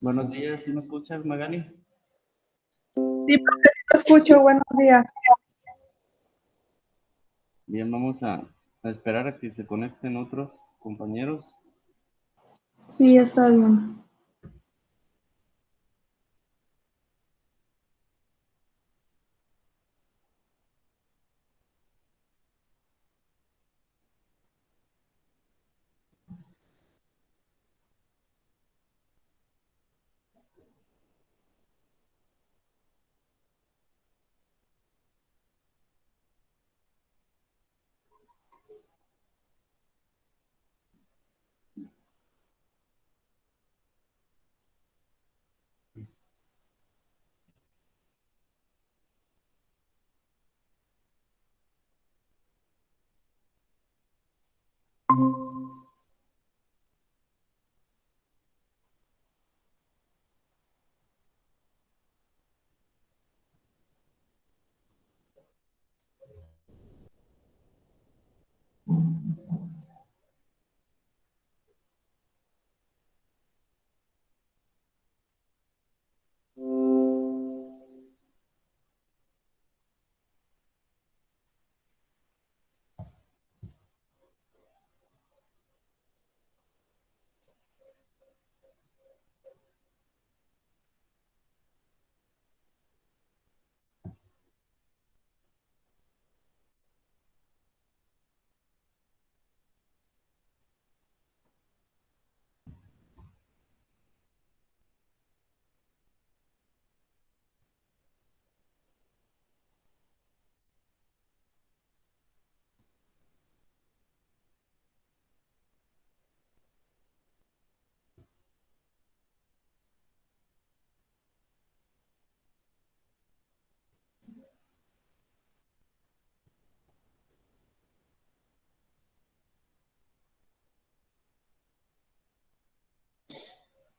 Buenos días, ¿sí me escuchas, Magali? Sí, profe, sí lo escucho. Buenos días. Bien, vamos a esperar a que se conecten otros compañeros. Sí, está bien.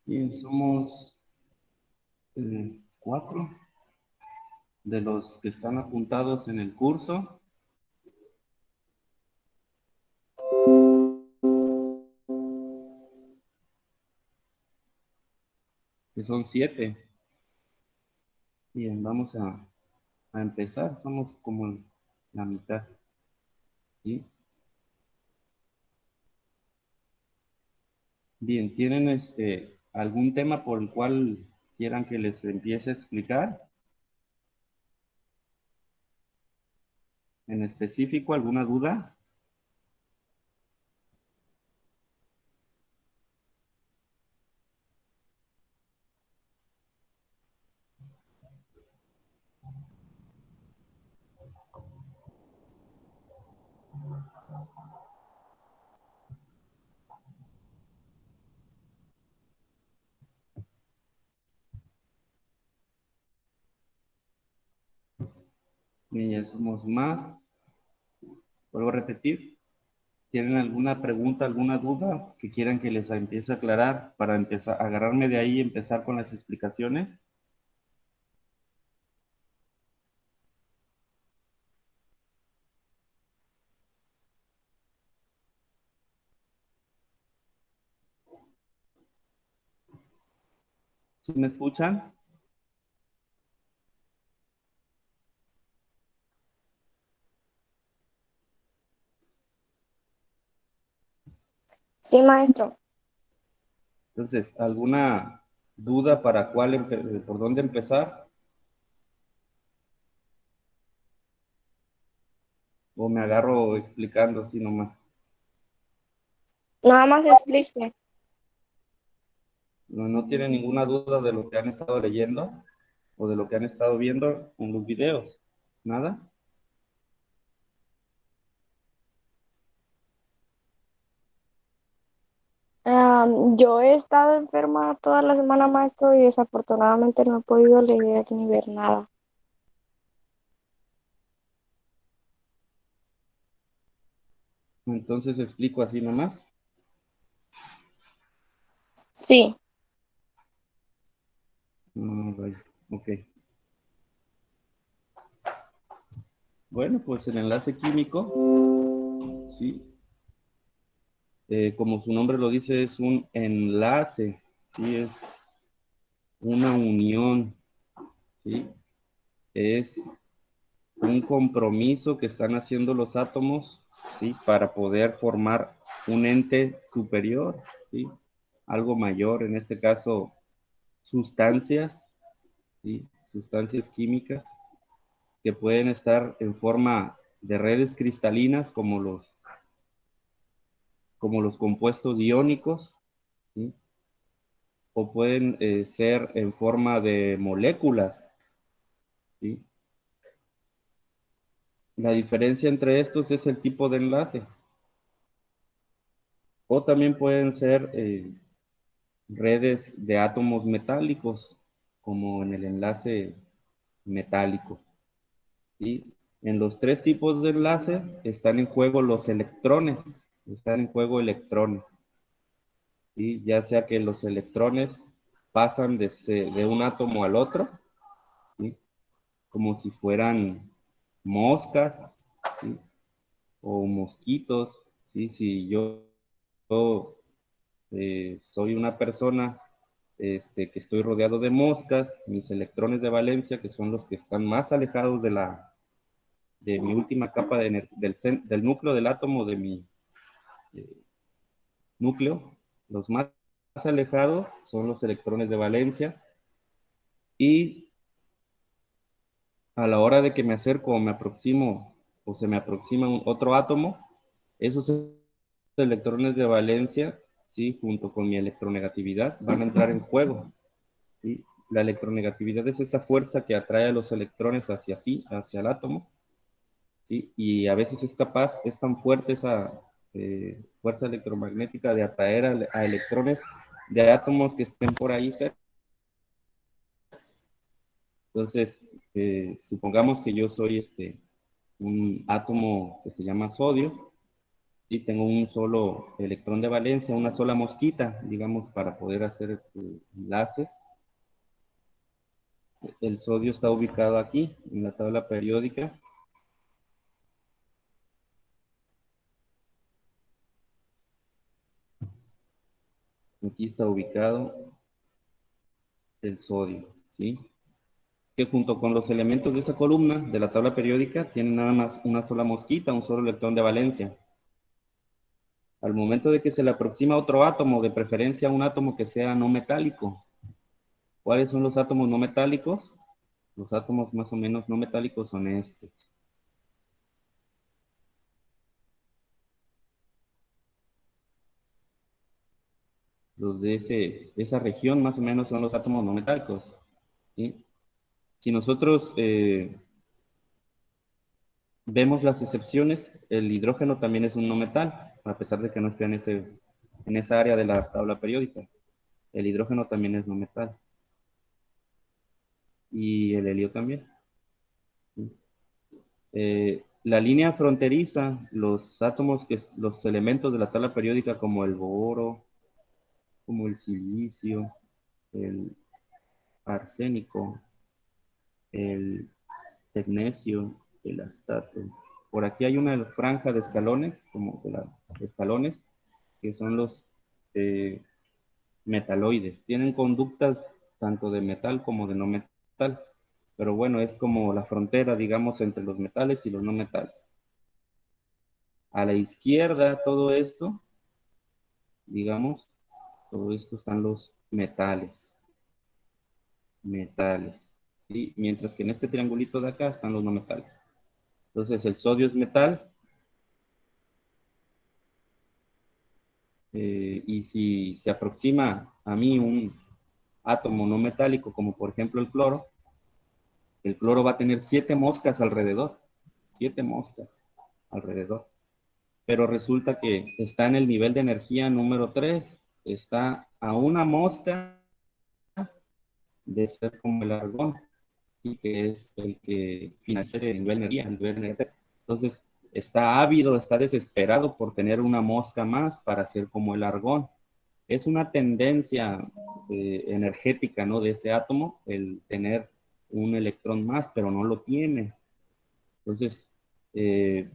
Bien, somos cuatro de los que están apuntados en el curso, que son 7. Bien, vamos a empezar. Somos como la mitad. ¿Sí? Bien, ¿tienen algún tema por el cual quieran que les empiece a explicar? ¿En específico alguna duda? Bien, ya somos más. Vuelvo a repetir. ¿Tienen alguna pregunta, alguna duda que quieran que les empiece a aclarar para empezar, agarrarme de ahí y empezar con las explicaciones? ¿Sí me escuchan? Sí, maestro. Entonces, ¿alguna duda para por dónde empezar? ¿O me agarro explicando así nomás? Nada más explique. ¿No tienen ninguna duda de lo que han estado leyendo o de lo que han estado viendo en los videos? ¿Nada? Yo he estado enferma toda la semana, maestro, y desafortunadamente no he podido leer ni ver nada. Entonces explico así nomás. Sí. Vaya, ok. Bueno, pues el enlace químico, sí, como su nombre lo dice, es un enlace, sí, es una unión, ¿sí? Es un compromiso que están haciendo los átomos, ¿sí? Para poder formar un ente superior, ¿sí? Algo mayor, en este caso, sustancias, ¿sí? Sustancias químicas que pueden estar en forma de redes cristalinas como los compuestos iónicos, ¿sí? O pueden ser en forma de moléculas, ¿sí? La diferencia entre estos es el tipo de enlace. O también pueden ser redes de átomos metálicos, como en el enlace metálico, ¿sí? En los tres tipos de enlace están en juego los electrones, están en juego electrones, ¿sí? Ya sea que los electrones pasan de un átomo al otro, ¿sí? Como si fueran moscas, ¿sí? O mosquitos, ¿sí? Si yo soy una persona que estoy rodeado de moscas, mis electrones de valencia, que son los que están más alejados de mi última capa del núcleo del átomo de mi eh, núcleo, los más alejados son los electrones de valencia, y a la hora de que me acerco o me aproximo o se me aproxima otro átomo, esos electrones de valencia, ¿sí? Junto con mi electronegatividad, van a entrar en juego, ¿sí? La electronegatividad es esa fuerza que atrae a los electrones hacia sí, hacia el átomo, ¿sí? Y a veces es tan fuerte esa fuerza electromagnética de atraer a electrones de átomos que estén por ahí cerca. Entonces, supongamos que yo soy un átomo que se llama sodio, y tengo un solo electrón de valencia, una sola mosquita, digamos, para poder hacer enlaces. El sodio está ubicado aquí, en la tabla periódica. Aquí está ubicado el sodio, ¿sí? Que junto con los elementos de esa columna de la tabla periódica tienen nada más una sola mosquita, un solo electrón de valencia. Al momento de que se le aproxima otro átomo, de preferencia un átomo que sea no metálico. ¿Cuáles son los átomos no metálicos? Los átomos más o menos no metálicos son estos. Los de esa región más o menos son los átomos no metálicos, ¿sí? Si nosotros vemos las excepciones, el hidrógeno también es un no metal, a pesar de que no esté en esa área de la tabla periódica. El hidrógeno también es no metal. Y el helio también, ¿sí? La línea fronteriza, los átomos, los elementos de la tabla periódica como el boro, como el silicio, el arsénico, el tecnecio, el astato. Por aquí hay una franja de escalones, escalones, que son los eh, metaloides. Tienen conductas tanto de metal como de no metal, pero bueno, es como la frontera, digamos, entre los metales y los no metales. A la izquierda, todo esto, digamos, todo esto están los metales, ¿sí? Mientras que en este triangulito de acá están los no metales. Entonces, el sodio es metal, y si se aproxima a mí un átomo no metálico, como por ejemplo el cloro va a tener 7 moscas alrededor, 7 moscas alrededor. Pero resulta que está en el nivel de energía número 3, está a una mosca de ser como el argón, y que es el que financia el nivel de energía, el nivel de energía. Entonces, está ávido, está desesperado por tener una mosca más para ser como el argón. Es una tendencia energética, ¿no? De ese átomo, el tener un electrón más, pero no lo tiene. Entonces,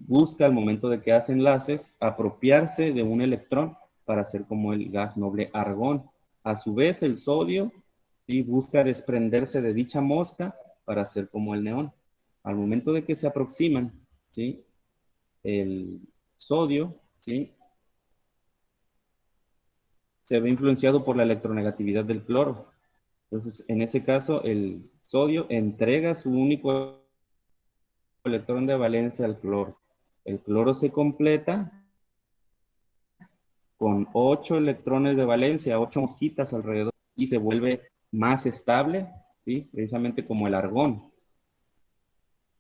busca al momento de que hace enlaces apropiarse de un electrón para hacer como el gas noble argón. A su vez, el sodio y busca desprenderse de dicha mosca para hacer como el neón. Al momento de que se aproximan, ¿sí? El sodio, ¿sí? Se ve influenciado por la electronegatividad del cloro. Entonces, en ese caso, el sodio entrega su único electrón de valencia al cloro. El cloro se completa con 8 electrones de valencia, 8 mosquitas alrededor, y se vuelve más estable, ¿sí? Precisamente como el argón.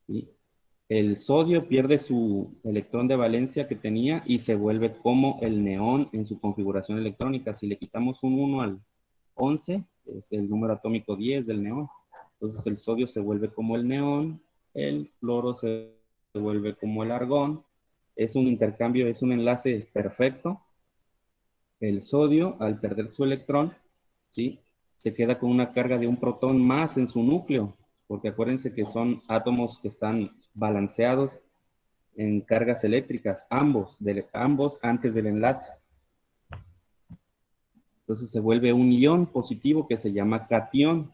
¿Sí? El sodio pierde su electrón de valencia que tenía y se vuelve como el neón en su configuración electrónica. Si le quitamos un 1 al 11, es el número atómico 10 del neón. Entonces el sodio se vuelve como el neón, el fluoro se vuelve como el argón. Es un intercambio, es un enlace perfecto. El sodio, al perder su electrón, ¿sí? Se queda con una carga de un protón más en su núcleo, porque acuérdense que son átomos que están balanceados en cargas eléctricas, ambos antes del enlace. Entonces se vuelve un ion positivo que se llama catión,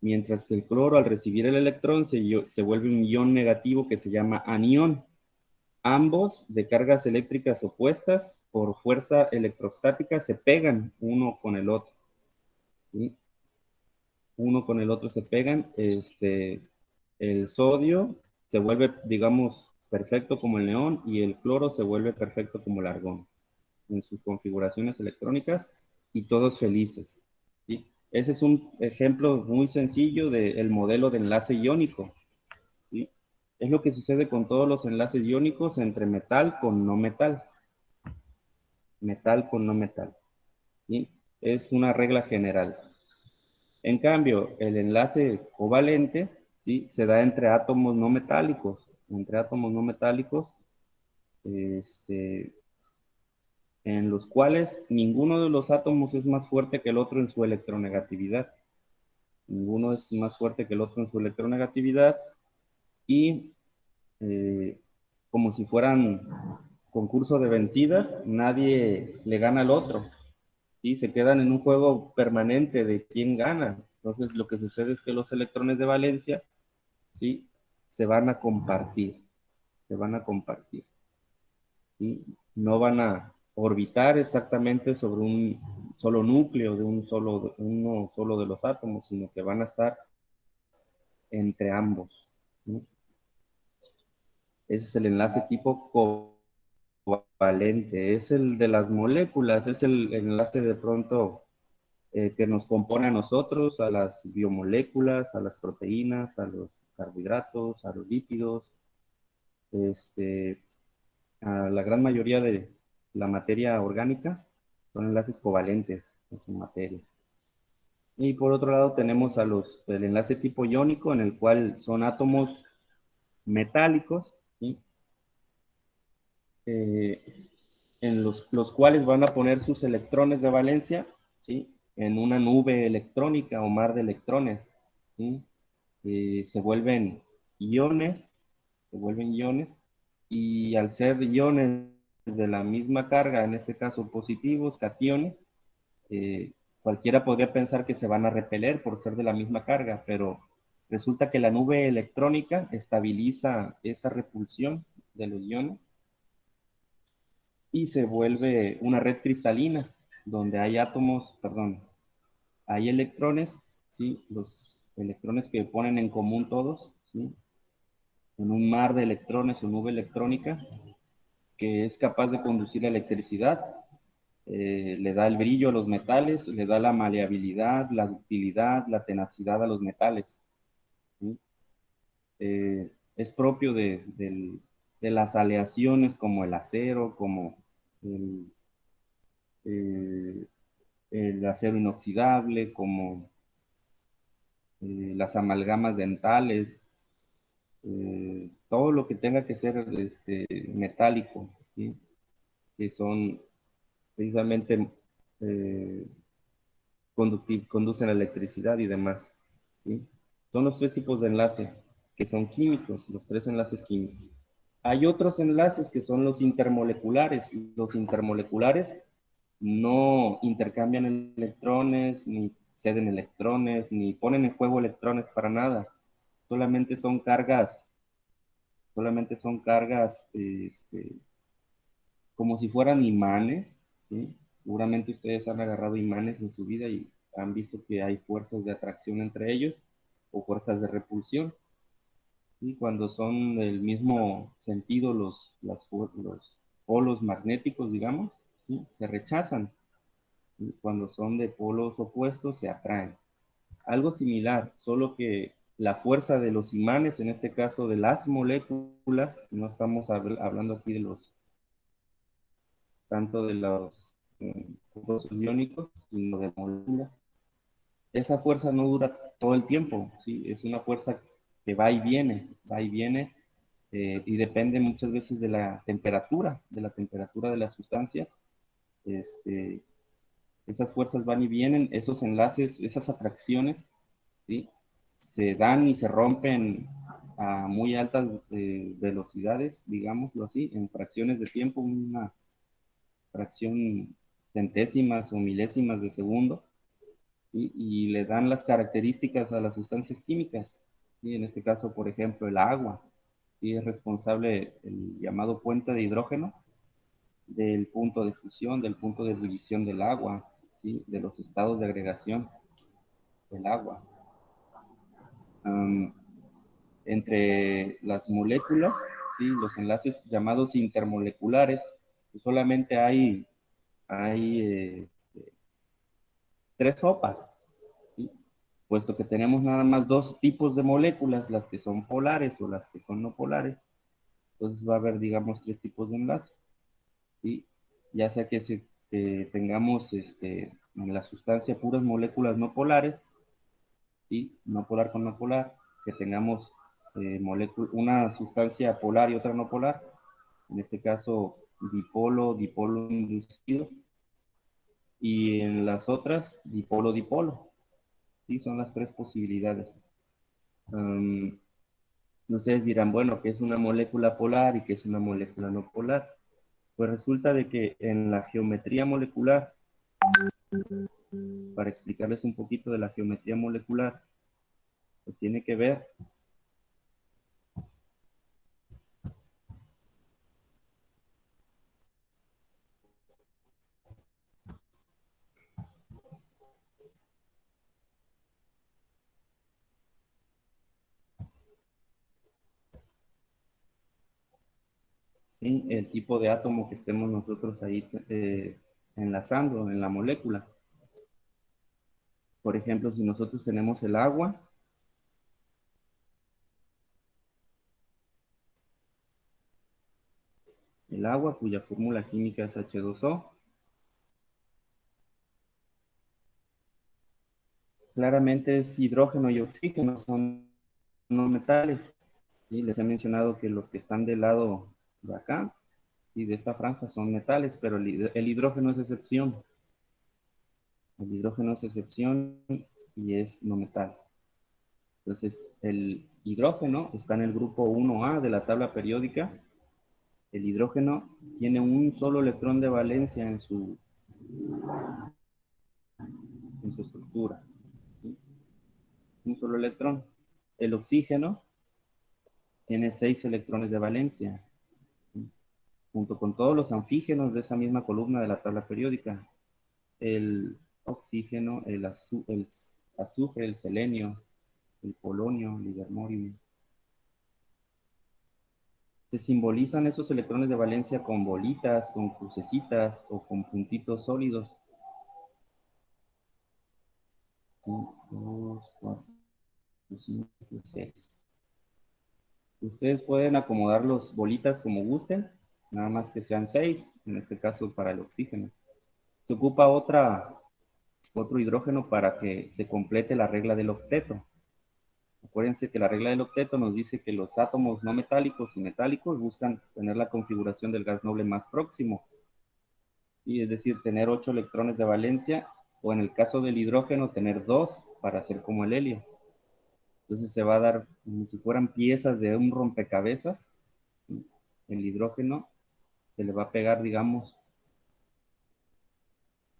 mientras que el cloro al recibir el electrón se vuelve un ion negativo que se llama anión. Ambos de cargas eléctricas opuestas por fuerza electrostática se pegan uno con el otro. ¿Sí? Uno con el otro se pegan. El sodio se vuelve, digamos, perfecto como el neón y el cloro se vuelve perfecto como el argón en sus configuraciones electrónicas y todos felices. ¿Sí? Ese es un ejemplo muy sencillo del modelo de enlace iónico. ¿Sí? Es lo que sucede con todos los enlaces iónicos entre metal con no metal. Metal con no metal. ¿Sí? Es una regla general. En cambio, el enlace covalente, ¿sí? Se da entre átomos no metálicos. Entre átomos no metálicos, en los cuales ninguno de los átomos es más fuerte que el otro en su electronegatividad. Ninguno es más fuerte que el otro en su electronegatividad y como si fueran concurso de vencidas, nadie le gana al otro. Y se quedan en un juego permanente de quién gana. Entonces lo que sucede es que los electrones de valencia, ¿sí? Se van a compartir, se van a compartir. ¿Sí? No van a orbitar exactamente sobre un solo núcleo de uno solo de los átomos, sino que van a estar entre ambos. ¿Sí? Ese es el enlace tipo covalente, es el de las moléculas, es el enlace de pronto que nos compone a nosotros, a las biomoléculas, a las proteínas, a los carbohidratos, a los lípidos, a la gran mayoría de la materia orgánica, son enlaces covalentes en su materia. Y por otro lado tenemos el enlace tipo iónico, en el cual son átomos metálicos, ¿sí? En los cuales van a poner sus electrones de valencia, ¿sí? En una nube electrónica o mar de electrones, ¿sí? Se vuelven iones, se vuelven iones, y al ser iones de la misma carga, en este caso positivos, cationes, eh, cualquiera podría pensar que se van a repeler por ser de la misma carga, pero resulta que la nube electrónica estabiliza esa repulsión de los iones y se vuelve una red cristalina, donde hay átomos, perdón, hay electrones, ¿sí? Los electrones que ponen en común todos, ¿sí? En un mar de electrones o nube electrónica que es capaz de conducir la electricidad, le da el brillo a los metales, le da la maleabilidad, la ductilidad, la tenacidad a los metales. ¿Sí? Es propio de las aleaciones como el acero, como el, eh, el acero inoxidable, como las amalgamas dentales, todo lo que tenga que ser metálico, ¿sí? Que son precisamente eh, conducen a la electricidad y demás. ¿Sí? Son los tres tipos de enlace que son químicos, los tres enlaces químicos. Hay otros enlaces que son los intermoleculares. Los intermoleculares no intercambian electrones ni ceden electrones, ni ponen en juego electrones para nada. Solamente son cargas como si fueran imanes, ¿sí? Seguramente ustedes han agarrado imanes en su vida y han visto que hay fuerzas de atracción entre ellos o fuerzas de repulsión. Y cuando son del mismo sentido los polos magnéticos, digamos, ¿sí? Se rechazan. Y cuando son de polos opuestos, se atraen. Algo similar, solo que la fuerza de los imanes, en este caso de las moléculas, no estamos hablando aquí de tanto de los compuestos iónicos, sino de moléculas. Esa fuerza no dura todo el tiempo, ¿sí? Es una fuerza que va y viene, y depende muchas veces de la temperatura de las sustancias. Este, Esas fuerzas van y vienen, esos enlaces, esas atracciones, ¿sí? Se dan y se rompen a muy altas velocidades, digámoslo así, en fracciones de tiempo, una fracción centésimas o milésimas de segundo, ¿sí? Y le dan las características a las sustancias químicas, ¿sí? En este caso, por ejemplo, el agua, ¿sí? Es responsable el llamado puente de hidrógeno del punto de fusión, del punto de ebullición del agua, ¿sí? De los estados de agregación del agua. Um, Entre las moléculas, ¿sí? Los enlaces llamados intermoleculares, pues solamente hay tres sopas, ¿sí? Puesto que tenemos nada más dos tipos de moléculas, las que son polares o las que son no polares, entonces va a haber, digamos, tres tipos de enlace, ¿sí? Ya sea que tengamos en la sustancia puras moléculas no polares, ¿sí? No polar con no polar, que tengamos una sustancia polar y otra no polar, en este caso dipolo, dipolo inducido, y en las otras dipolo, dipolo. Sí, son las tres posibilidades. Um, Ustedes dirán, bueno, ¿qué es una molécula polar y qué es una molécula no polar? Pues resulta de que en la geometría molecular, para explicarles un poquito de la geometría molecular, pues tiene que ver, ¿sí? El tipo de átomo que estemos nosotros ahí enlazando en la molécula. Por ejemplo, si nosotros tenemos el agua cuya fórmula química es H2O, claramente es hidrógeno y oxígeno, son no metales. ¿Sí? Les he mencionado que los que están del lado de acá y de esta franja son metales, pero el hidrógeno es excepción. El hidrógeno es excepción y es no metal. Entonces, el hidrógeno está en el grupo 1A de la tabla periódica. El hidrógeno tiene un solo electrón de valencia en su estructura. ¿Sí? Un solo electrón. El oxígeno tiene 6 electrones de valencia, ¿sí? Junto con todos los anfígenos de esa misma columna de la tabla periódica. El oxígeno, el azufre, el selenio, el polonio, el livermorium. Se simbolizan esos electrones de valencia con bolitas, con crucecitas o con puntitos sólidos. 1, 2, 4, 5, 6. Ustedes pueden acomodar las bolitas como gusten, nada más que sean 6, en este caso para el oxígeno. Se ocupa otro hidrógeno para que se complete la regla del octeto. Acuérdense que la regla del octeto nos dice que los átomos no metálicos y metálicos buscan tener la configuración del gas noble más próximo, y es decir, tener 8 electrones de valencia, o en el caso del hidrógeno, tener 2 para hacer como el helio. Entonces se va a dar como si fueran piezas de un rompecabezas. El hidrógeno se le va a pegar, digamos,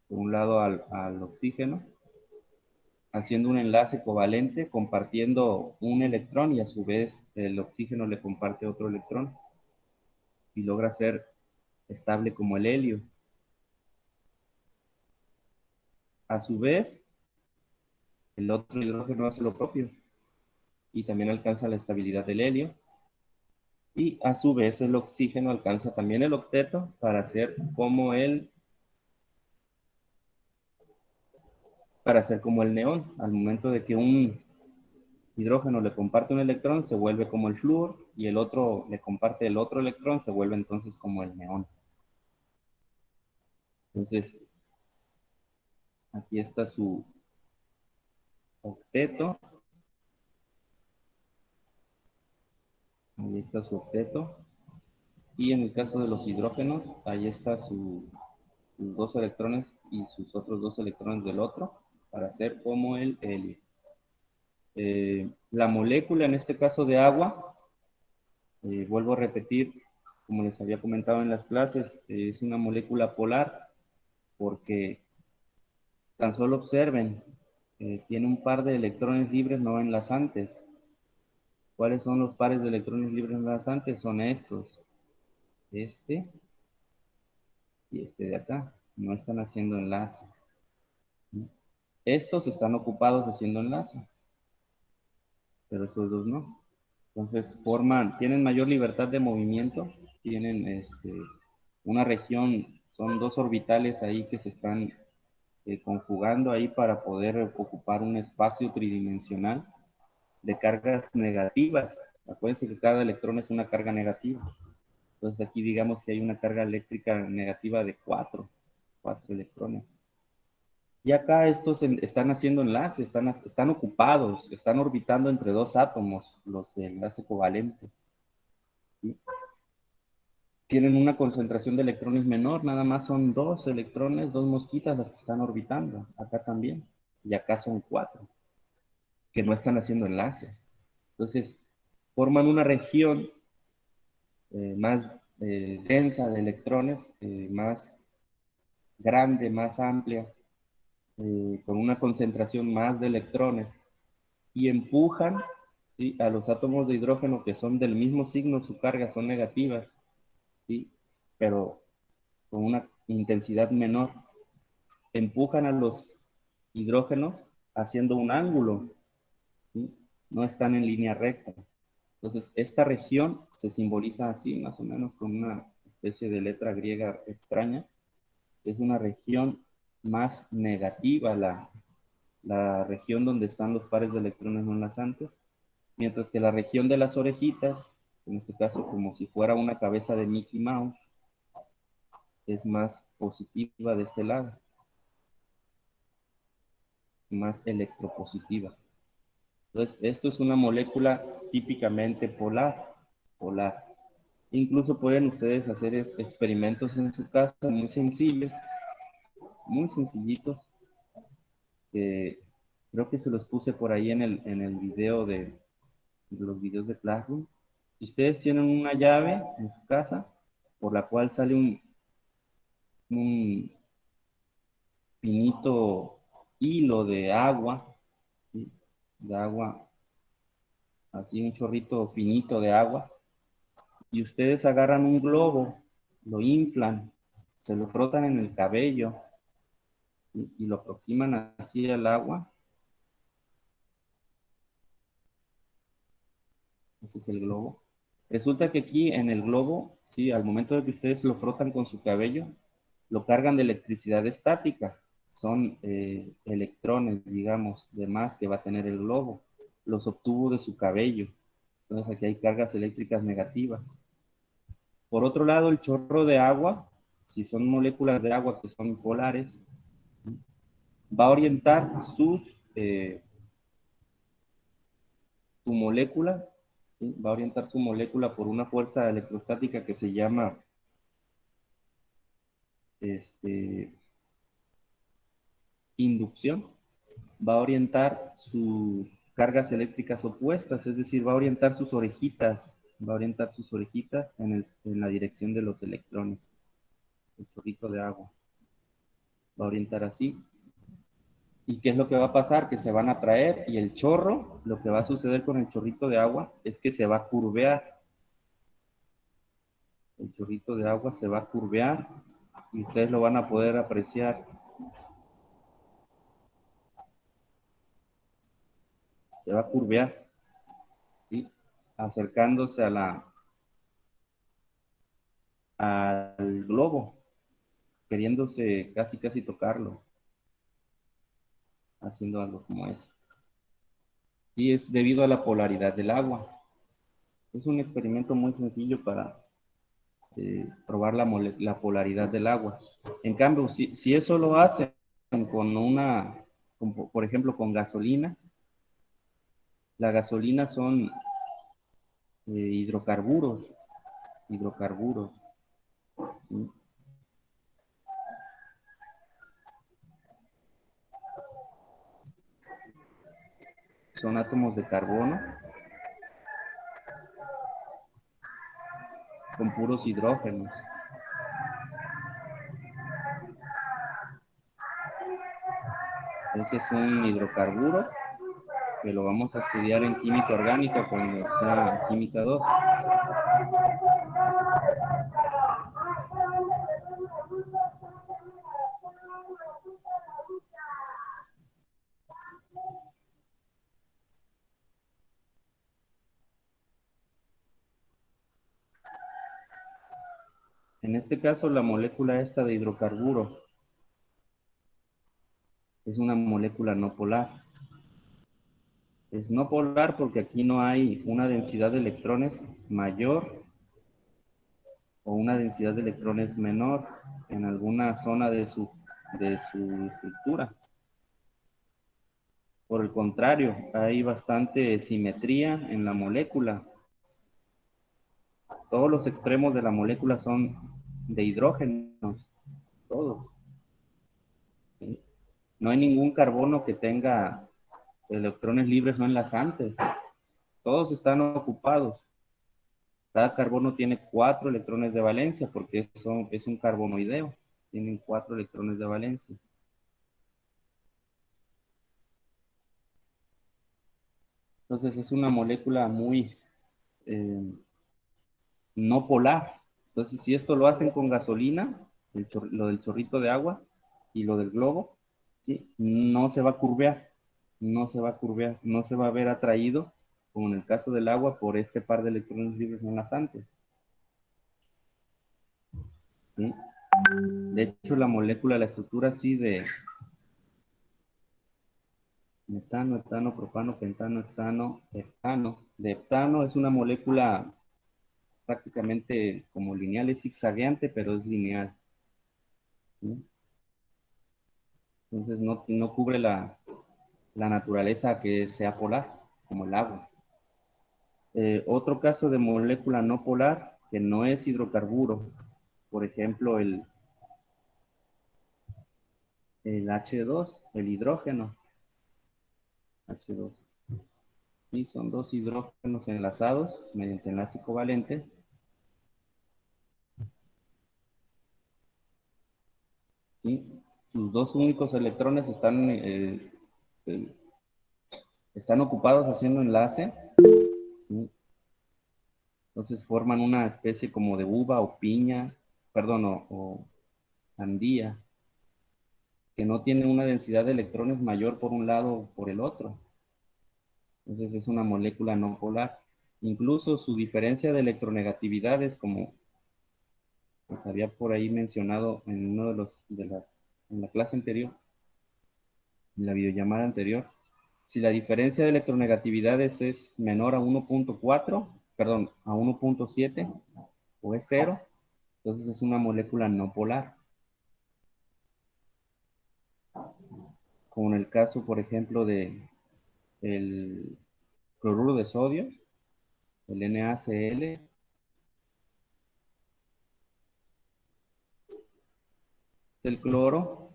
por un lado al oxígeno, haciendo un enlace covalente, compartiendo un electrón y a su vez el oxígeno le comparte otro electrón y logra ser estable como el helio. A su vez, el otro hidrógeno hace lo propio y también alcanza la estabilidad del helio. Y a su vez el oxígeno alcanza también el octeto para ser como el neón. Al momento de que un hidrógeno le comparte un electrón, se vuelve como el flúor, y el otro le comparte el otro electrón, se vuelve entonces como el neón. Entonces, aquí está su octeto. Ahí está su octeto. Y en el caso de los hidrógenos, ahí está sus dos electrones y sus otros dos electrones del otro, para hacer como el helio. La molécula, en este caso de agua, vuelvo a repetir, como les había comentado en las clases, es una molécula polar porque tan solo observen, tiene un par de electrones libres no enlazantes. ¿Cuáles son los pares de electrones libres no enlazantes? Son estos, este y este de acá. No están haciendo enlace. Estos están ocupados haciendo enlace, pero estos dos no. Entonces tienen mayor libertad de movimiento, tienen una región, son dos orbitales ahí que se están conjugando ahí para poder ocupar un espacio tridimensional de cargas negativas. Acuérdense que cada electrón es una carga negativa. Entonces aquí digamos que hay una carga eléctrica negativa de cuatro electrones. Y acá estos están haciendo enlaces, están ocupados, están orbitando entre dos átomos, los de enlace covalente. ¿Sí? Tienen una concentración de electrones menor, nada más son dos electrones, dos mosquitas las que están orbitando, acá también. Y acá son cuatro, que no están haciendo enlace. Entonces, forman una región más densa de electrones, más grande, más amplia, con una concentración más de electrones, y empujan, ¿sí?, a los átomos de hidrógeno que son del mismo signo, su carga son negativas, ¿sí?, pero con una intensidad menor, empujan a los hidrógenos haciendo un ángulo, ¿sí? No están en línea recta. Entonces, esta región se simboliza así, más o menos con una especie de letra griega extraña. Es una región más negativa, la región donde están los pares de electrones no enlazantes, mientras que la región de las orejitas, en este caso como si fuera una cabeza de Mickey Mouse, es más positiva de este lado, más electropositiva. Entonces, esto es una molécula típicamente polar. Incluso pueden ustedes hacer experimentos en su casa muy sencillos, muy sencillitos, que creo que se los puse por ahí en el video de los videos de Classroom. Si ustedes tienen una llave en su casa por la cual sale un finito hilo de agua, ¿sí?, de agua, así un chorrito finito de agua, y ustedes agarran un globo, lo inflan, se lo frotan en el cabello y lo aproximan así al agua. Este es el globo. Resulta que aquí en el globo, sí, al momento de que ustedes lo frotan con su cabello, lo cargan de electricidad estática. Son electrones, digamos, de más que va a tener el globo. Los obtuvo de su cabello. Entonces aquí hay cargas eléctricas negativas. Por otro lado, el chorro de agua, si son moléculas de agua que son polares, va a orientar su molécula, ¿sí?, va a orientar su molécula por una fuerza electrostática que se llama inducción. Va a orientar sus cargas eléctricas opuestas, es decir, va a orientar sus orejitas en la dirección de los electrones. El chorrito de agua va a orientar así. ¿Y qué es lo que va a pasar? Que se van a traer y el chorro, lo que va a suceder con el chorrito de agua es que se va a curvear. El chorrito de agua se va a curvear y ustedes lo van a poder apreciar. Se va a curvear, ¿sí? Acercándose al globo, queriéndose casi tocarlo, haciendo algo como eso. Y es debido a la polaridad del agua. Es un experimento muy sencillo para probar la polaridad del agua. En cambio, si eso lo hacen por ejemplo, con gasolina, la gasolina son hidrocarburos, ¿sí? Son átomos de carbono con puros hidrógenos. Ese es un hidrocarburo que lo vamos a estudiar en química orgánica cuando sea química 2. En este caso, la molécula esta de hidrocarburo es una molécula no polar. Es no polar porque aquí no hay una densidad de electrones mayor o una densidad de electrones menor en alguna zona de su estructura. Por el contrario, hay bastante simetría en la molécula. Todos los extremos de la molécula son de hidrógenos, todos, ¿sí? No hay ningún carbono que tenga electrones libres no enlazantes. Todos están ocupados. Cada carbono tiene 4 electrones de valencia porque es un carbonoideo. Tienen 4 electrones de valencia. Entonces es una molécula muy eh, no polar. Entonces si esto lo hacen con gasolina, lo del chorrito de agua y lo del globo, ¿sí? No se va a curvear, no se va a curvear, no se va a ver atraído, como en el caso del agua, por este par de electrones libres no enlazantes, ¿sí? De hecho, la molécula, la estructura así de metano, etano, propano, pentano, hexano, heptano. De heptano es una molécula prácticamente como lineal, es zigzagueante, pero es lineal, ¿sí? Entonces no cubre la naturaleza que sea polar, como el agua. Otro caso de molécula no polar que no es hidrocarburo, por ejemplo, el H2, el hidrógeno, H2. Y son dos hidrógenos enlazados mediante enlace covalente. ¿Sí? Sus dos únicos electrones eh, están ocupados haciendo enlace, ¿sí? Entonces forman una especie como de uva o piña, perdón, o sandía, que no tiene una densidad de electrones mayor por un lado o por el otro. Entonces es una molécula no polar. Incluso su diferencia de electronegatividades, como pues había por ahí mencionado en uno en la clase anterior, en la videollamada anterior, si la diferencia de electronegatividades es menor a 1.4, perdón, a 1.7 o es cero, entonces es una molécula no polar. Como en el caso, por ejemplo, de el cloruro de sodio, el NaCl. El cloro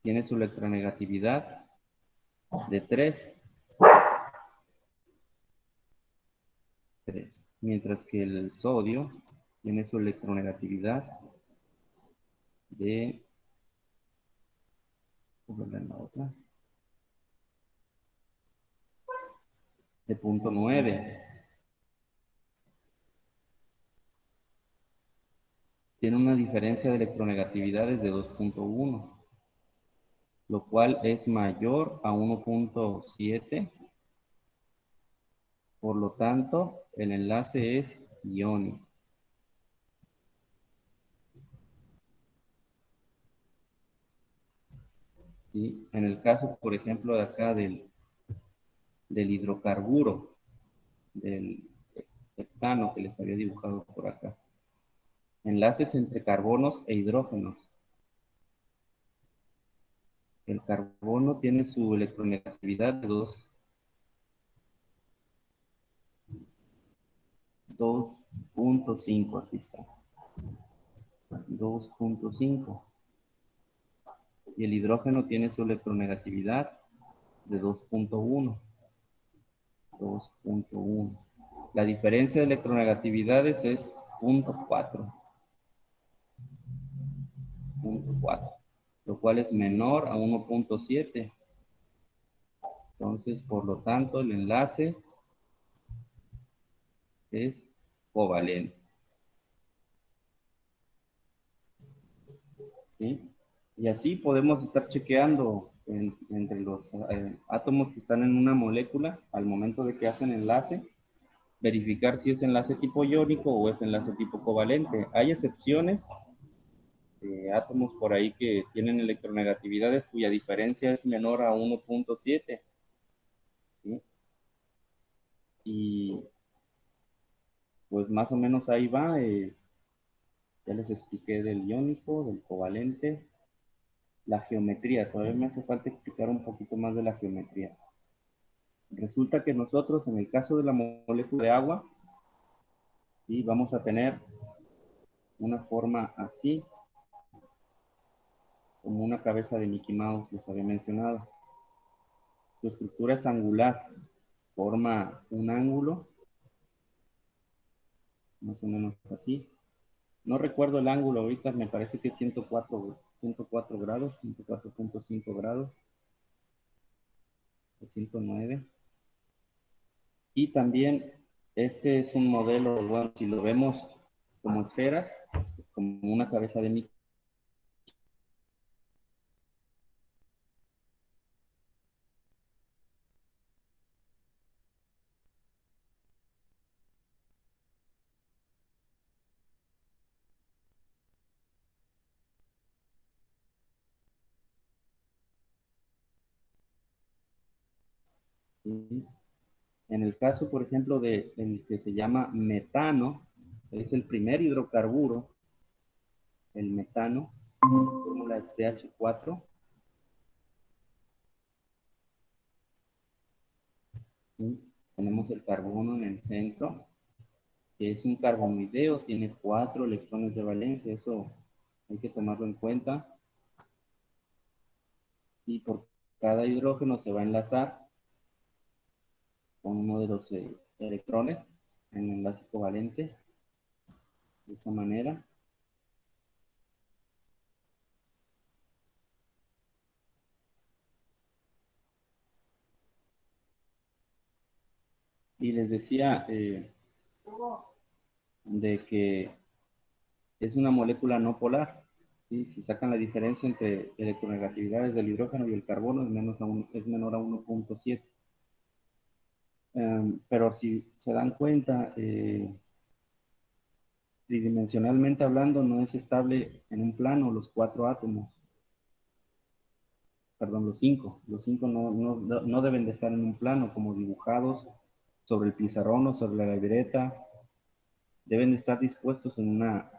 tiene su electronegatividad de 3, mientras que el sodio tiene su electronegatividad de, ¿cómo es la otra? de 0.9. Tiene una diferencia de electronegatividades de 2.1, lo cual es mayor a 1.7. Por lo tanto, el enlace es iónico. ¿Sí? En el caso, por ejemplo, de acá del hidrocarburo, del heptano que les había dibujado por acá. Enlaces entre carbonos e hidrógenos. El carbono tiene su electronegatividad de 2.5, aquí está. 2.5. Y el hidrógeno tiene su electronegatividad de 2.1. 2.1. La diferencia de electronegatividades es 0.4. 0.4, lo cual es menor a 1.7. Entonces, por lo tanto, el enlace es covalente. ¿Sí? Y así podemos estar chequeando entre los átomos que están en una molécula al momento de que hacen enlace, verificar si es enlace tipo iónico o es enlace tipo covalente. Hay excepciones, átomos por ahí que tienen electronegatividades cuya diferencia es menor a 1.7. ¿Sí? Y pues más o menos ahí va. Ya les expliqué del iónico, del covalente, la geometría. Todavía me hace falta explicar un poquito más de la geometría. Resulta que nosotros, en el caso de la molécula de agua, ¿sí? Vamos a tener una forma así, como una cabeza de Mickey Mouse, les había mencionado. Su estructura es angular, forma un ángulo, más o menos así. No recuerdo el ángulo ahorita, me parece que es 104 grados, 104.5 grados, 109. Y también este es un modelo, bueno, si lo vemos como esferas, como una cabeza de Mickey. ¿Sí? En el caso, por ejemplo, de el que se llama metano, es el primer hidrocarburo, el metano, fórmula es CH4. ¿Sí? Tenemos el carbono en el centro, que es un carbonoideo, tiene 4 electrones de valencia, eso hay que tomarlo en cuenta. Y por cada hidrógeno se va a enlazar con uno de los electrones en enlace covalente, de esa manera. Y les decía de que es una molécula no polar. ¿Sí? Si sacan la diferencia entre electronegatividades del hidrógeno y el carbono, es menor a 1.7. Pero si se dan cuenta, tridimensionalmente hablando, no es estable en un plano los 4 átomos. Perdón, los 5. Los 5 no deben de estar en un plano como dibujados sobre el pizarrón o sobre la libreta. Deben de estar dispuestos en una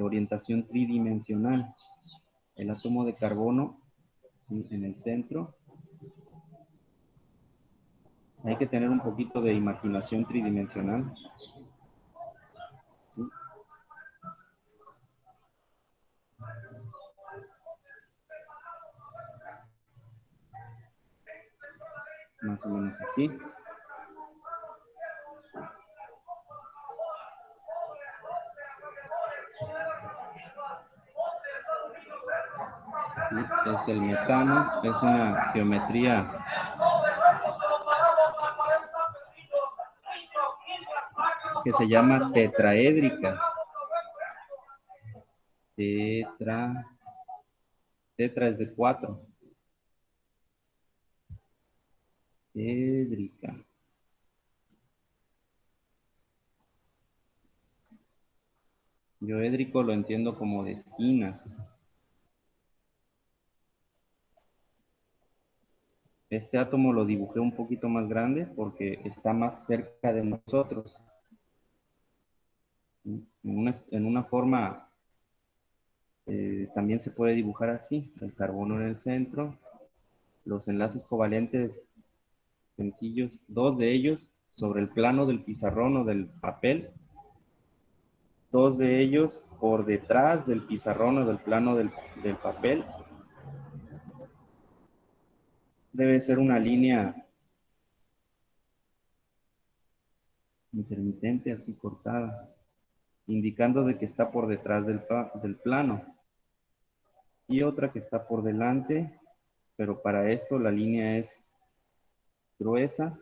orientación tridimensional. El átomo de carbono, ¿sí? En el centro. Hay que tener un poquito de imaginación tridimensional. ¿Sí? Más o menos así. Sí, es el metano, es una geometría que se llama tetraédrica. Tetra es de 4. Édrica. Yo édrico lo entiendo como de esquinas. Este átomo lo dibujé un poquito más grande porque está más cerca de nosotros. En una forma también se puede dibujar así. El carbono en el centro. Los enlaces covalentes sencillos, 2 de ellos sobre el plano del pizarrón o del papel. 2 de ellos por detrás del pizarrón o del plano del papel. Debe ser una línea intermitente, así cortada, indicando de que está por detrás del plano. Y otra que está por delante, pero para esto la línea es gruesa.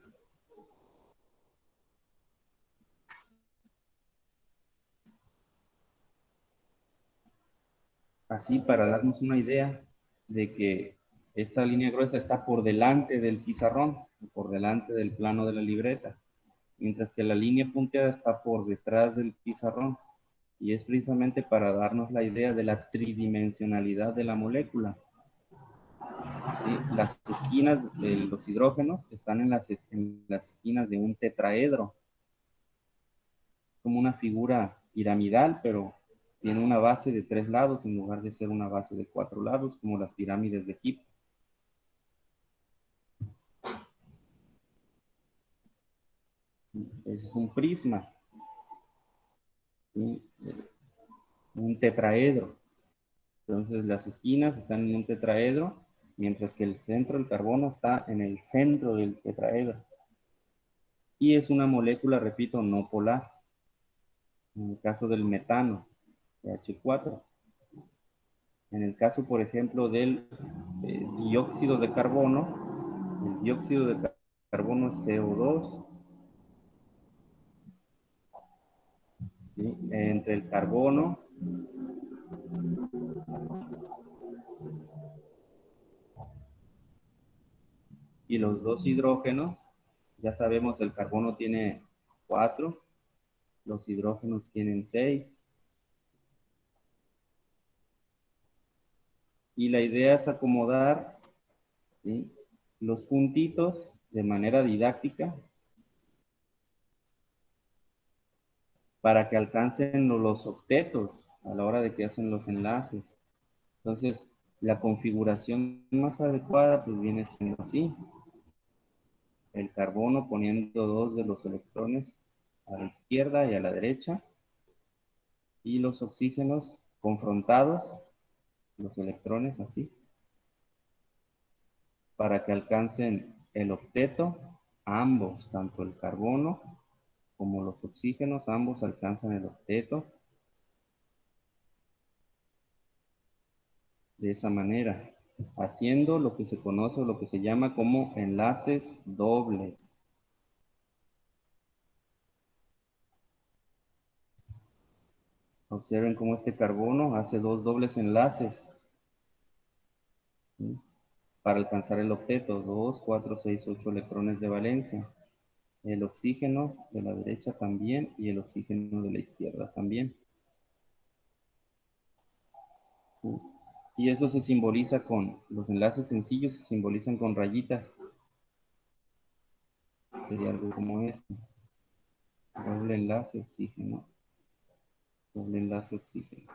Así para darnos una idea de que esta línea gruesa está por delante del pizarrón, por delante del plano de la libreta, mientras que la línea punteada está por detrás del pizarrón. Y es precisamente para darnos la idea de la tridimensionalidad de la molécula. ¿Sí? Las esquinas de los hidrógenos están en las esquinas de un tetraedro, como una figura piramidal, pero tiene una base de 3 lados en lugar de ser una base de 4 lados, como las pirámides de Egipto. Ese es un prisma, ¿sí? Un tetraedro. Entonces las esquinas están en un tetraedro, mientras que el centro del carbono está en el centro del tetraedro. Y es una molécula, repito, no polar. En el caso del metano, H4. En el caso, por ejemplo, del dióxido de carbono, el dióxido de carbono es CO2. ¿Sí? Entre el carbono y los dos hidrógenos, ya sabemos el carbono tiene 4, los hidrógenos tienen 6. Y la idea es acomodar, ¿sí?, los puntitos de manera didáctica para que alcancen los octetos a la hora de que hacen los enlaces. Entonces, la configuración más adecuada pues viene siendo así. El carbono poniendo 2 de los electrones a la izquierda y a la derecha, y los oxígenos confrontados, los electrones así, para que alcancen el octeto. Ambos, tanto el carbono como los oxígenos, ambos alcanzan el octeto. De esa manera, haciendo lo que se conoce o lo que se llama como enlaces dobles. Observen cómo este carbono hace 2 dobles enlaces, ¿sí?, para alcanzar el octeto, 2, 4, 6, 8 electrones de valencia. El oxígeno de la derecha también y el oxígeno de la izquierda también. ¿Sí? Y eso se simboliza con, los enlaces sencillos se simbolizan con rayitas. Sería algo como este. Doble enlace oxígeno. Doble enlace oxígeno.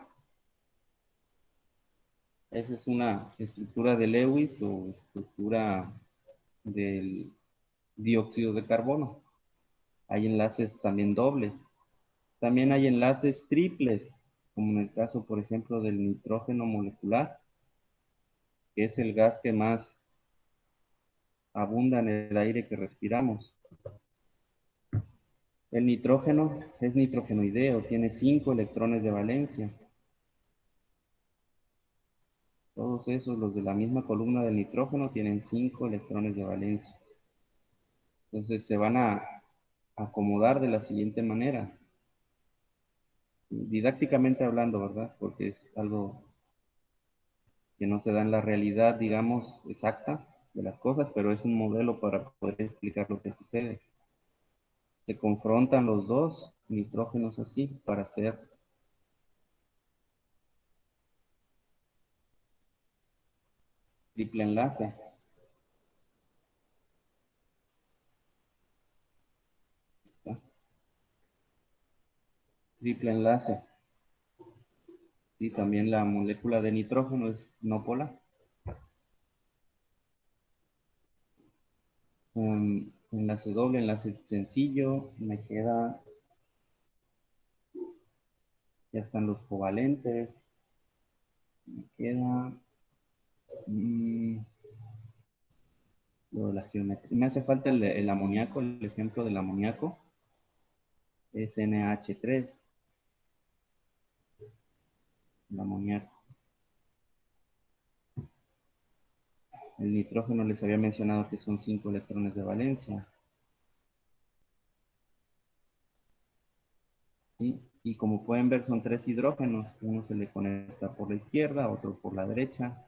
Esa es una estructura de Lewis o estructura del dióxido de carbono. Hay enlaces también dobles. También hay enlaces triples, como en el caso, por ejemplo, del nitrógeno molecular, que es el gas que más abunda en el aire que respiramos. El nitrógeno es nitrogenoideo, tiene 5 electrones de valencia. Todos esos, los de la misma columna del nitrógeno, tienen 5 electrones de valencia. Entonces se van a acomodar de la siguiente manera. Didácticamente hablando, ¿verdad? Porque es algo que no se da en la realidad, digamos, exacta de las cosas, pero es un modelo para poder explicar lo que sucede. Se confrontan los dos nitrógenos así para hacer triple enlace. ¿Está? Triple enlace. Y también la molécula de nitrógeno es no polar. Enlace doble, enlace sencillo, me queda, ya están los covalentes, me queda lo de la geometría. Me hace falta el amoníaco, el ejemplo del amoníaco es NH3, el amoníaco. El nitrógeno les había mencionado que son 5 electrones de valencia. ¿Sí? Y como pueden ver son 3 hidrógenos, uno se le conecta por la izquierda, otro por la derecha,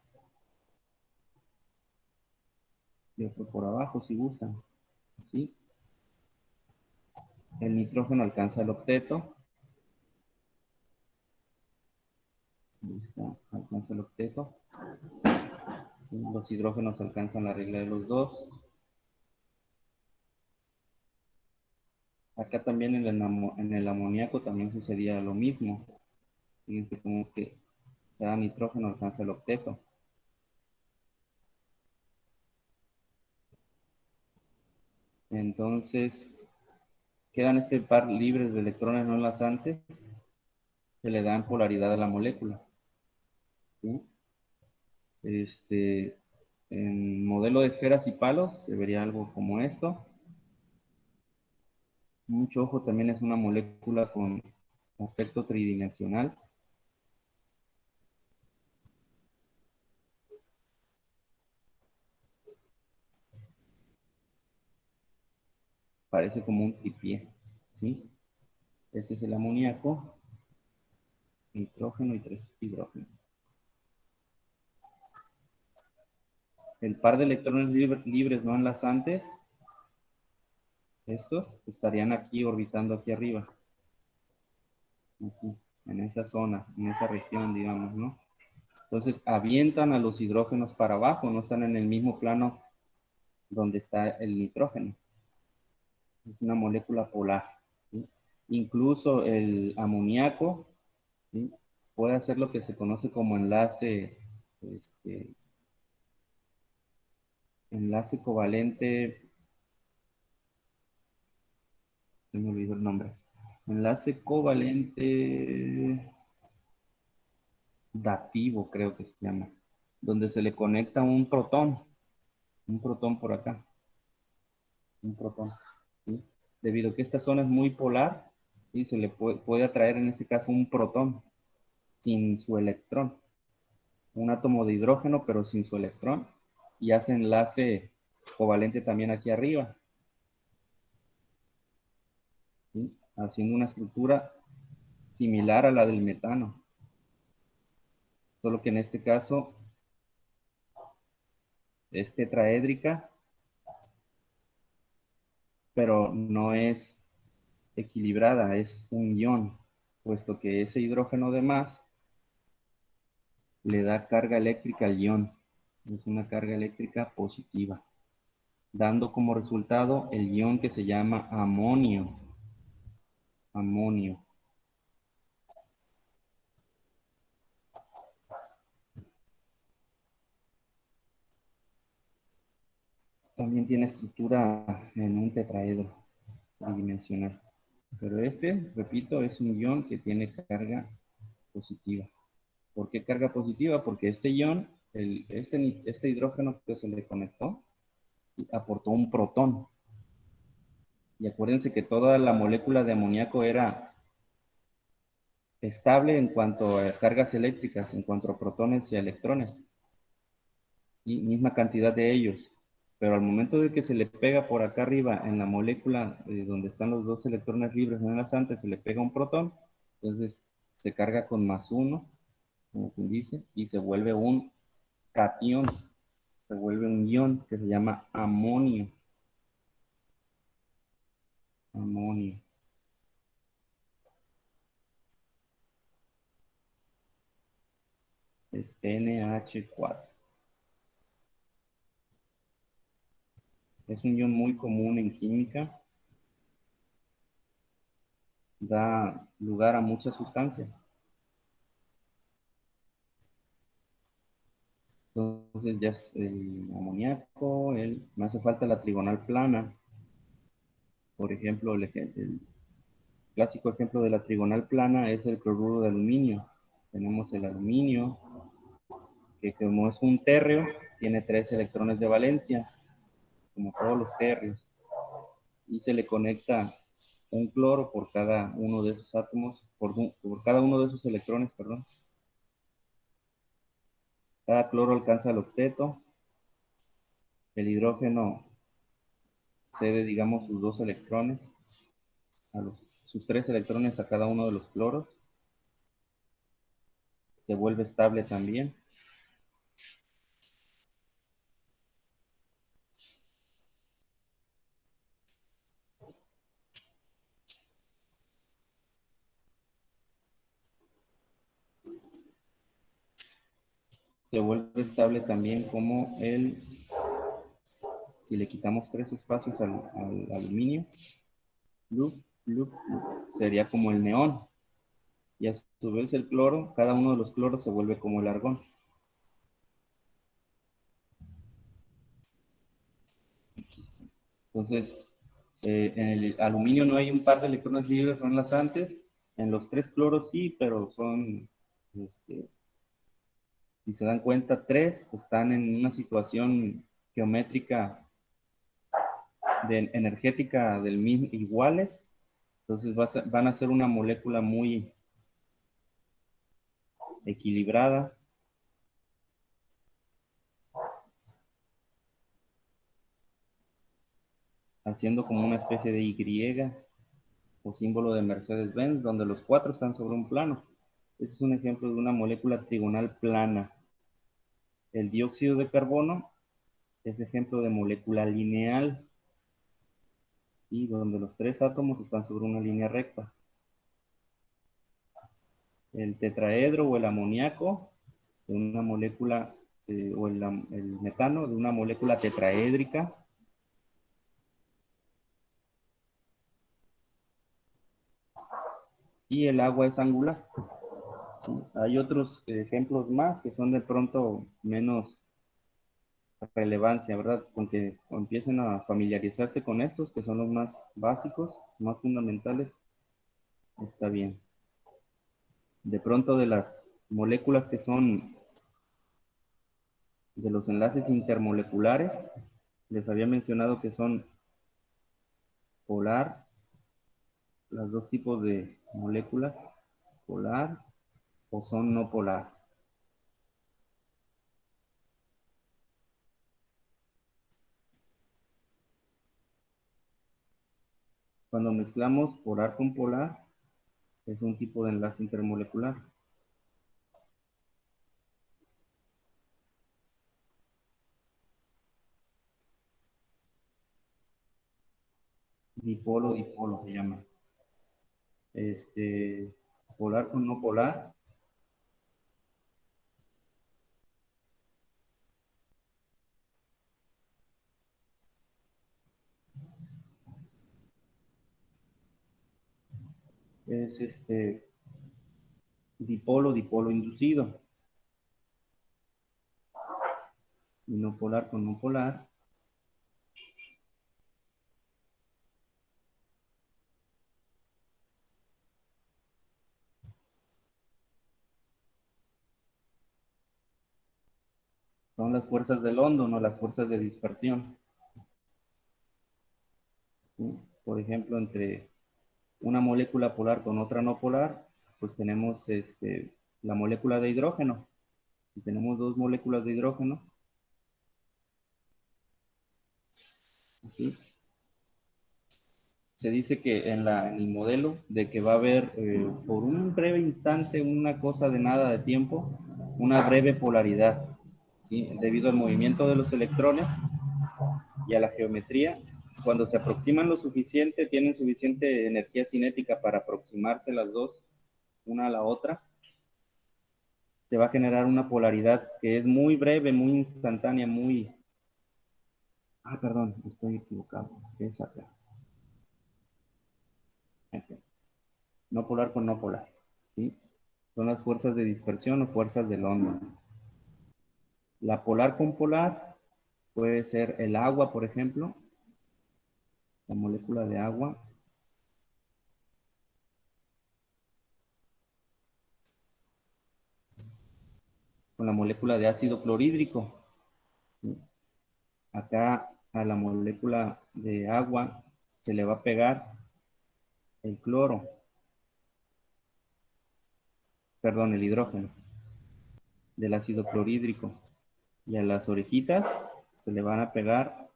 y otro por abajo si gustan. ¿Sí? El nitrógeno alcanza el octeto. Listo, alcanza el octeto. Los hidrógenos alcanzan la regla de los dos. Acá también en el amoníaco también sucedía lo mismo. Fíjense cómo es que cada nitrógeno alcanza el octeto. Entonces, quedan este par libres de electrones no enlazantes que le dan polaridad a la molécula. ¿Sí? En modelo de esferas y palos se vería algo como esto. Mucho ojo, también es una molécula con aspecto tridimensional. Parece como un tripié. ¿Sí? Este es el amoníaco, nitrógeno y 3 hidrógenos. El par de electrones libres no enlazantes, estos estarían aquí orbitando aquí arriba. Aquí, en esa zona, en esa región, digamos, ¿no? Entonces avientan a los hidrógenos para abajo, no están en el mismo plano donde está el nitrógeno. Es una molécula polar. ¿Sí? Incluso el amoníaco, ¿sí? Puede hacer lo que se conoce como enlace covalente, se me olvidó el nombre. Enlace covalente dativo, creo que se llama, donde se le conecta un protón por acá, un protón. ¿Sí? Debido a que esta zona es muy polar, ¿sí? Se le puede atraer en este caso un protón sin su electrón, un átomo de hidrógeno pero sin su electrón, y hace enlace covalente también aquí arriba, ¿sí? Haciendo una estructura similar a la del metano, solo que en este caso es tetraédrica, pero no es equilibrada, es un ion, puesto que ese hidrógeno de más le da carga eléctrica al ion, es una carga eléctrica positiva, dando como resultado el ion que se llama amonio. Amonio. También tiene estructura en un tetraedro tridimensional. Pero este, repito, es un ion que tiene carga positiva. ¿Por qué carga positiva? Porque este ion, este hidrógeno que se le conectó, aportó un protón. Y acuérdense que toda la molécula de amoníaco era estable en cuanto a cargas eléctricas, en cuanto a protones y electrones. Y misma cantidad de ellos. pero al momento de que se le pega por acá arriba en la molécula donde están los dos electrones libres en enlazantes, se le pega un protón, entonces se carga con +1, como quien dice, y se vuelve un catión, se vuelve un ion que se llama amonio. Amonio. Es NH4. Es un ion muy común en química. Da lugar a muchas sustancias. Entonces ya es el amoníaco, me hace falta la trigonal plana. Por ejemplo, el clásico ejemplo de la trigonal plana es el cloruro de aluminio. Tenemos el aluminio, que como es un térreo, tiene 3 electrones de valencia, como todos los térreos. Y se le conecta un cloro por cada uno de esos átomos, por cada uno de esos electrones, perdón. Cada cloro alcanza el octeto. El hidrógeno cede, digamos, sus 2 electrones, sus 3 electrones a cada uno de los cloros. Se vuelve estable también. Se vuelve estable también como si le quitamos 3 espacios al aluminio, loop, loop, loop, sería como el neón. Y a su vez el cloro, cada uno de los cloros se vuelve como el argón. Entonces, en el aluminio no hay un par de electrones libres no enlazantes. En los 3 cloros sí, pero son, si se dan cuenta, 3 están en una situación geométrica energética del mismo iguales. Entonces van a ser una molécula muy equilibrada. Haciendo como una especie de Y o símbolo de Mercedes-Benz, donde los 4 están sobre un plano. Ese es un ejemplo de una molécula trigonal plana. El dióxido de carbono es ejemplo de molécula lineal y donde los 3 átomos están sobre una línea recta. El tetraedro o el amoníaco de una molécula, o el metano de una molécula tetraédrica. Y el agua es angular. Hay otros ejemplos más que son de pronto menos relevancia, ¿verdad? Con que empiecen a familiarizarse con estos, que son los más básicos, más fundamentales, está bien. De pronto de las moléculas que son de los enlaces intermoleculares, les había mencionado que son polar, los dos tipos de moléculas, polar o son no polar. Cuando mezclamos polar con polar, es un tipo de enlace intermolecular. Dipolo, dipolo se llama. Polar con no polar. Es dipolo, dipolo inducido. Y no polar con no polar. Son las fuerzas de London o las fuerzas de dispersión. ¿Sí? Por ejemplo, entre una molécula polar con otra no polar, pues tenemos la molécula de hidrógeno. Si tenemos 2 moléculas de hidrógeno, Así. Se dice que en el modelo de que va a haber por un breve instante, una cosa de nada de tiempo, una breve polaridad, ¿sí? Debido al movimiento de los electrones y a la geometría. Cuando se aproximan lo suficiente, tienen suficiente energía cinética para aproximarse las dos una a la otra, se va a generar una polaridad que es muy breve, muy instantánea, muy... Ah, perdón, estoy equivocado. Es acá. Okay. No polar con no polar. ¿Sí? Son las fuerzas de dispersión o fuerzas de London. La polar con polar puede ser el agua, por ejemplo, la molécula de agua. Con la molécula de ácido clorhídrico. ¿Sí? Acá a la molécula de agua se le va a pegar el cloro, perdón, el hidrógeno del ácido clorhídrico. Y a las orejitas se le van a pegar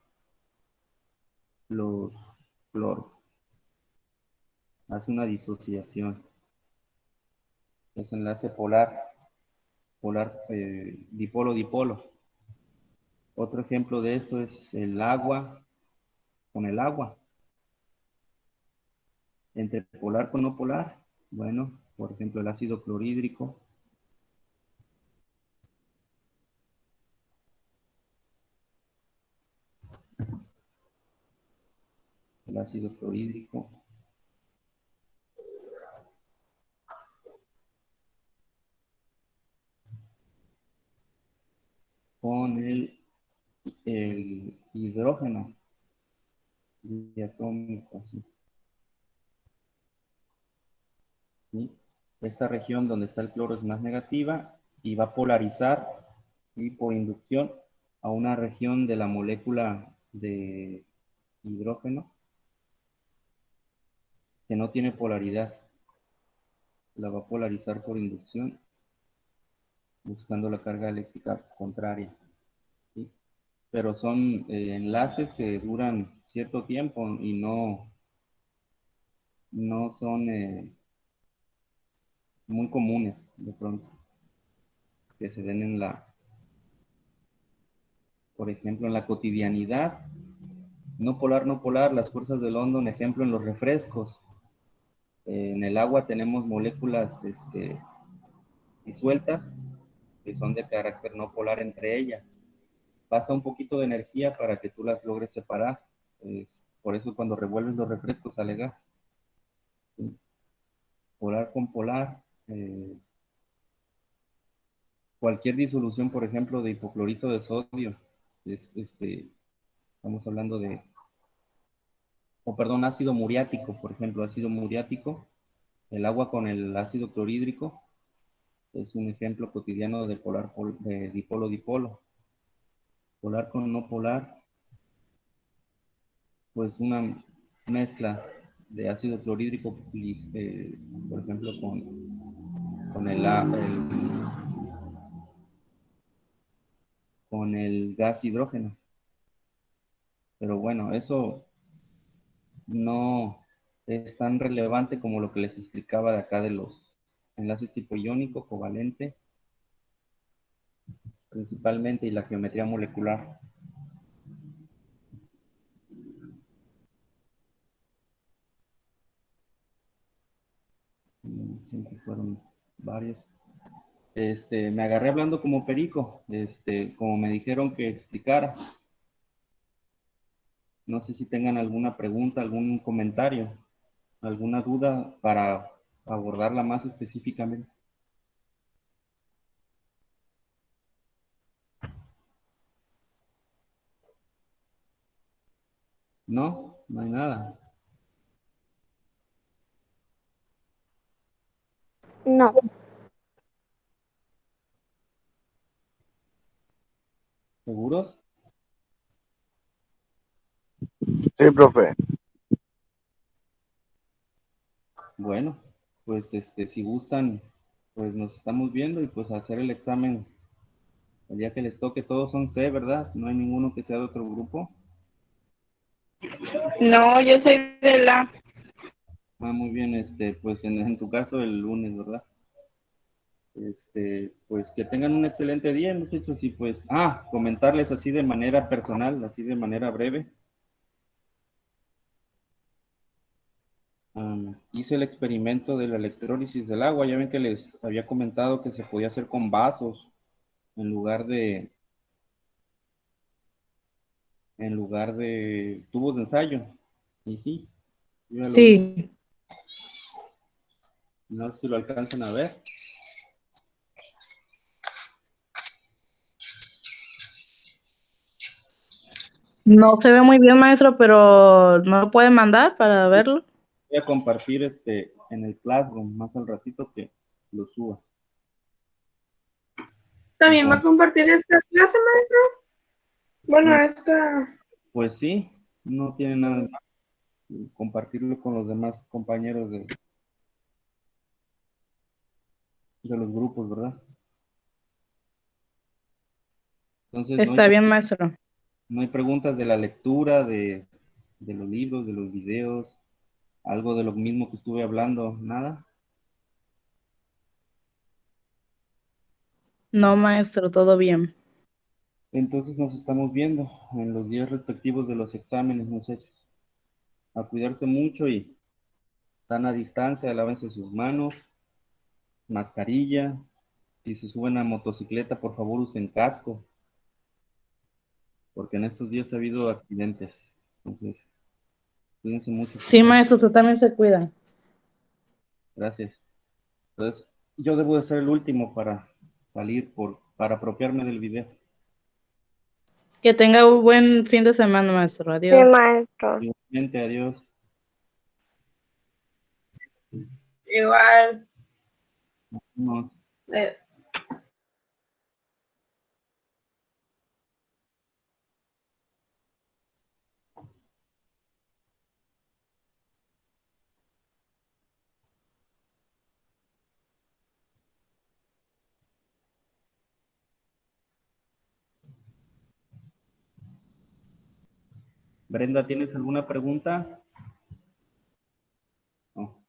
los cloros. Hace una disociación. Es enlace polar, dipolo-dipolo. Otro ejemplo de esto es el agua con el agua. Entre polar con no polar, bueno, por ejemplo, el ácido clorhídrico. El ácido clorhídrico con el hidrógeno diatómico, así. ¿Sí? Esta región donde está el cloro es más negativa y va a polarizar, y por inducción, a una región de la molécula de hidrógeno que no tiene polaridad. La va a polarizar por inducción buscando la carga eléctrica contraria. ¿Sí? Pero son enlaces que duran cierto tiempo y no son muy comunes de pronto que se den por ejemplo, en la cotidianidad. No polar, no polar, las fuerzas de London, ejemplo, en los refrescos. En el agua tenemos moléculas disueltas que son de carácter no polar entre ellas. Pasa un poquito de energía para que tú las logres separar. Por eso cuando revuelves los refrescos sale gas. ¿Sí? Polar con polar. Cualquier disolución, por ejemplo, de hipoclorito de sodio, estamos hablando perdón, ácido muriático, por ejemplo, ácido muriático, el agua con el ácido clorhídrico, es un ejemplo cotidiano de de dipolo-dipolo. Polar con no polar, pues una mezcla de ácido clorhídrico, por ejemplo, con con el gas hidrógeno. Pero bueno, eso no es tan relevante como lo que les explicaba de acá de los enlaces tipo iónico, covalente, principalmente, y la geometría molecular. Siempre fueron varios. Me agarré hablando como perico, como me dijeron que explicara. No sé si tengan alguna pregunta, algún comentario, alguna duda para abordarla más específicamente. No, no hay nada. No, ¿Seguros? Sí, profe. Bueno, pues si gustan, pues nos estamos viendo y pues hacer el examen el día que les toque. Todos son C, ¿verdad? No hay ninguno que sea de otro grupo. No, yo soy de la... Muy bien, pues en tu caso el lunes, ¿verdad? Pues que tengan un excelente día, muchachos, y pues, comentarles así de manera personal, así de manera breve. Hice el experimento de la electrólisis del agua. Ya ven que les había comentado que se podía hacer con vasos en lugar de tubos de ensayo. Y sí, yo ya lo hice. Sí. No sé si lo alcanzan a ver. No se ve muy bien, maestro, pero ¿no lo puede mandar para verlo? Voy a compartir en el Classroom más al ratito que lo suba. ¿También va a compartir esta clase, maestro? Bueno, Mm, esta... Pues sí, no tiene nada de malo compartirlo con los demás compañeros de los grupos, ¿verdad? Entonces, Está bien, maestro. no hay preguntas de la lectura, de los libros, de los videos, algo de lo mismo que estuve hablando, nada. No, maestro, todo bien. Entonces nos estamos viendo en los días respectivos de los exámenes, muchachos. A cuidarse mucho y están a distancia, lávense sus manos, mascarilla. Si se suben a motocicleta, por favor usen casco, porque en estos días ha habido accidentes. Entonces, cuídense mucho, por Sí, favor. maestro, usted también se cuida. Gracias. Entonces, yo debo de ser el último para salir, para apropiarme del video. Que tenga un buen fin de semana, maestro. Sí, Adiós. maestro. Igualmente, adiós. Igual. Nos eh, Brenda, ¿tienes alguna pregunta? No.